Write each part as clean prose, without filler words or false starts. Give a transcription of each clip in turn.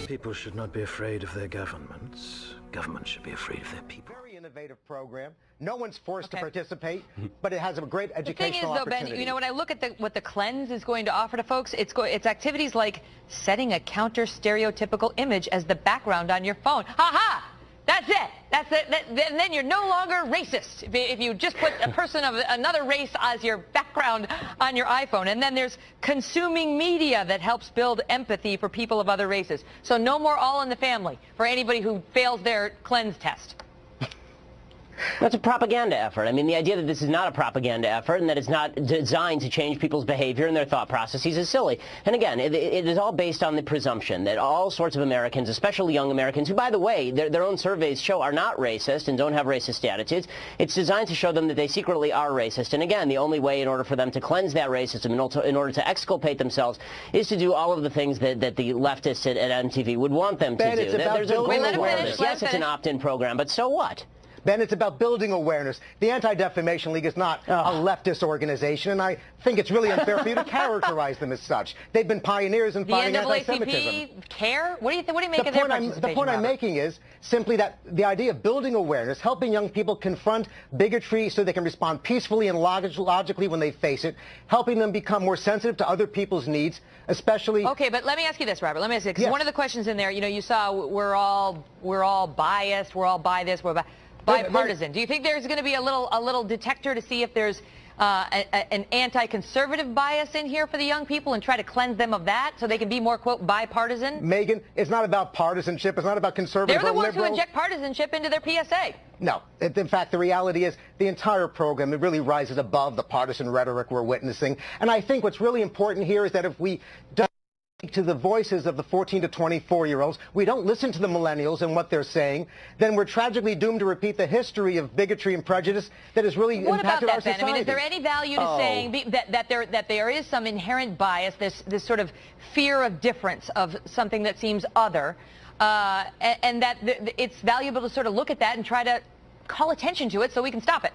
People should not be afraid of their governments. Governments should be afraid of their people. Very innovative program. No one's forced to participate, but it has a great educational opportunity. The thing is, though, Ben, you know, when I look at what the cleanse is going to offer to folks, it's activities like setting a counter-stereotypical image as the background on your phone. Ha-ha! That's it. That's it. Then you're no longer racist if you just put a person of another race as your background on your iPhone. And then there's consuming media that helps build empathy for people of other races. So no more All in the Family for anybody who fails their cleanse test. That's a propaganda effort. I mean, the idea that this is not a propaganda effort and that it's not designed to change people's behavior and their thought processes is silly. And again, it is all based on the presumption that all sorts of Americans, especially young Americans, who, by the way, their own surveys show are not racist and don't have racist attitudes, it's designed to show them that they secretly are racist. And again, the only way in order for them to cleanse that racism, in order to exculpate themselves, is to do all of the things that the leftists at MTV would want them to do. There's a great awareness. Yes, it's an opt-in program, but so what? Ben, it's about building awareness. The Anti-Defamation League is not a leftist organization, and I think it's really unfair for you to characterize them as such. They've been pioneers in fighting anti-Semitism. Care? What do you make of their participation? The point I'm making is simply that the idea of building awareness, helping young people confront bigotry so they can respond peacefully and logically when they face it, helping them become more sensitive to other people's needs, especially... Okay, but let me ask you this, Robert. Let me ask you, because one of the questions in there, you know, you saw we're all biased, we're all by this, we're bipartisan. Do you think there's going to be a little detector to see if there's an anti-conservative bias in here for the young people and try to cleanse them of that so they can be more, quote, bipartisan? Megan, it's not about partisanship. It's not about conservative or liberal. They're the ones who inject partisanship into their PSA. No. In fact, the reality is the entire program, it really rises above the partisan rhetoric we're witnessing. And I think what's really important here is that if we don't to the voices of the 14 to 24-year-olds, we don't listen to the millennials and what they're saying, then we're tragically doomed to repeat the history of bigotry and prejudice that has really impacted our society. What about that, Ben? I mean, is there any value to saying that there is some inherent bias, this sort of fear of difference of something that seems other, and that it's valuable to sort of look at that and try to call attention to it so we can stop it?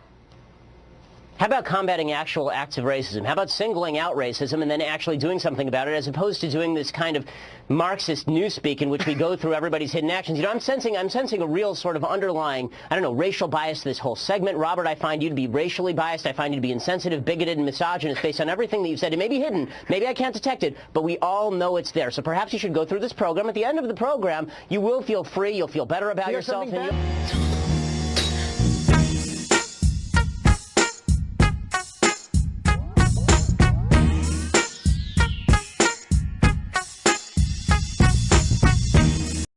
How about combating actual acts of racism? How about singling out racism and then actually doing something about it, as opposed to doing this kind of Marxist newspeak in which we go through everybody's hidden actions? You know, I'm sensing a real sort of underlying, I don't know, racial bias to this whole segment. Robert, I find you to be racially biased. I find you to be insensitive, bigoted, and misogynist based on everything that you've said. It may be hidden. Maybe I can't detect it, but we all know it's there. So perhaps you should go through this program. At the end of the program, you will feel free. You'll feel better about yourself.